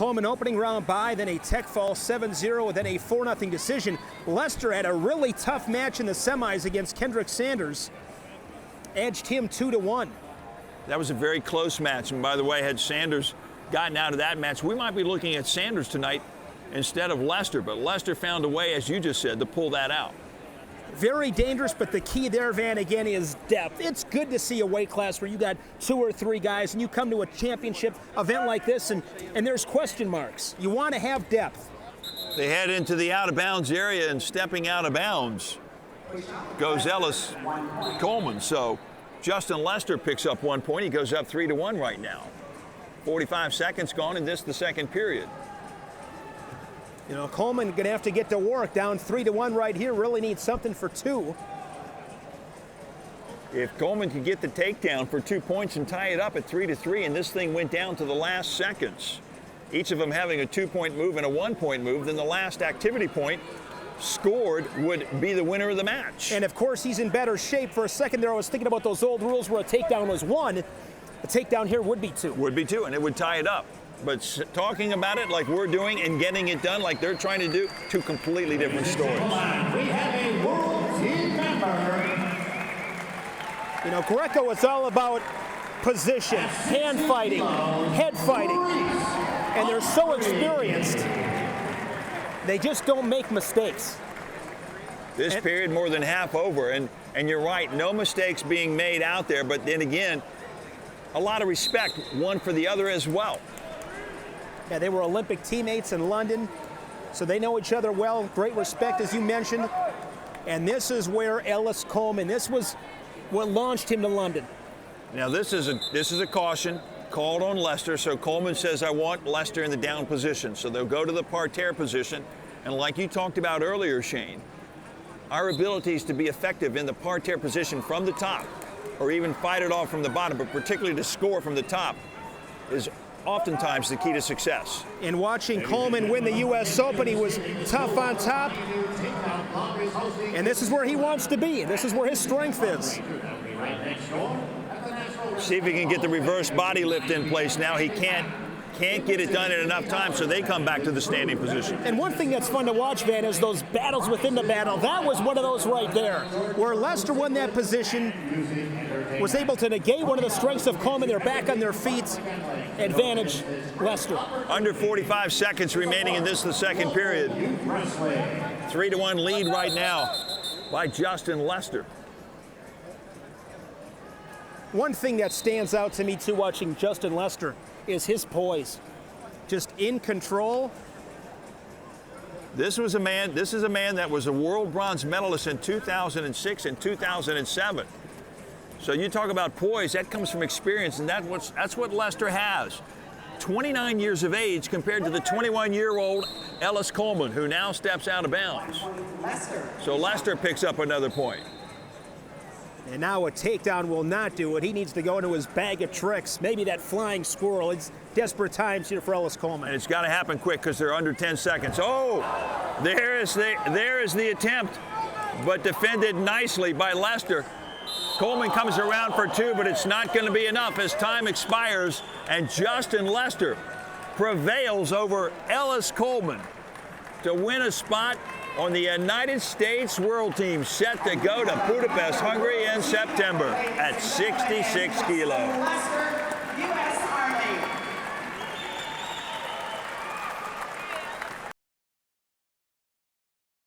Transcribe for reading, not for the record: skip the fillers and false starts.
Coleman opening round bye, then a tech fall 7-0, then a 4-0 decision. Leicester had a really tough match in the semis against Kendrick Sanders. Edged him 2-1. That was a very close match. And by the way, had Sanders gotten out of that match, we might be looking at Sanders tonight instead of Leicester. But Leicester found a way, as you just said, to pull that out. Very dangerous, but the key there, Van, again, is depth. It's good to see a weight class where you got 2 or 3 guys and you come to a championship event like this and there's question marks. You want to have depth. They head into the out-of-bounds area, and stepping out of bounds goes Ellis Coleman. So Justin Lester picks up 1 point. He goes up 3-1 right now. 45 seconds gone in this, the second period. You know, Coleman going to have to get to work. Down 3-1 right here. Really needs something for 2. If Coleman could get the takedown for 2 points and tie it up at 3-3, and this thing went down to the last seconds, each of them having a 2-point move and a 1-point move, then the last activity point scored would be the winner of the match. And of course, he's in better shape. For a second there, I was thinking about those old rules where a takedown was 1. A takedown here would be 2. Would be 2, and it would tie it up. But talking about it like we're doing and getting it done like they're trying to do, 2 completely different stories. We have a world team member. You know, Greco is all about position, hand fighting, head fighting. And they're so experienced, they just don't make mistakes. This period more than half over, and you're right, no mistakes being made out there, but then again, a lot of respect, one for the other as well. Yeah, they were Olympic teammates in London, so they know each other well. Great respect, as you mentioned. And this is where Ellis Coleman, this was what launched him to London. Now this is a caution called on Leicester, so Coleman says, I want Leicester in the down position. So they'll go to the parterre position, and like you talked about earlier, Shane, our abilities to be effective in the parterre position from the top, or even fight it off from the bottom, but particularly to score from the top, is oftentimes the key to success. In watching Coleman win the U.S. Open, he was tough on top, and this is where he wants to be. This is where his strength is. See if he can get the reverse body lift in place now. He can't get it done in enough time, so they come back to the standing position. And one thing that's fun to watch, Van, is those battles within the battle. That was one of those right there, where Leicester won that position, was able to negate one of the strengths of Coleman. They're back on their feet. Advantage, Leicester. Under 45 seconds remaining in this, the second period. 3-1 lead right now by Justin Lester. One thing that stands out to me, too, watching Justin Lester, is his poise. Just in control. This is a man that was a world bronze medalist in 2006 and 2007. So you talk about poise, that comes from experience, and that's what Leicester has. 29 years of age compared to the 21-year-old Ellis Coleman, who now steps out of bounds. So Leicester picks up another point. And now a takedown will not do it. He needs to go into his bag of tricks. Maybe that flying squirrel. It's desperate times here for Ellis Coleman. And it's got to happen quick because they're under 10 seconds. Oh, there is the attempt, but defended nicely by Leicester. Coleman comes around for 2, but it's not going to be enough as time expires, and Justin Lester prevails over Ellis Coleman to win a spot on the United States World Team, set to go to Budapest, Hungary in September at 66 kilos.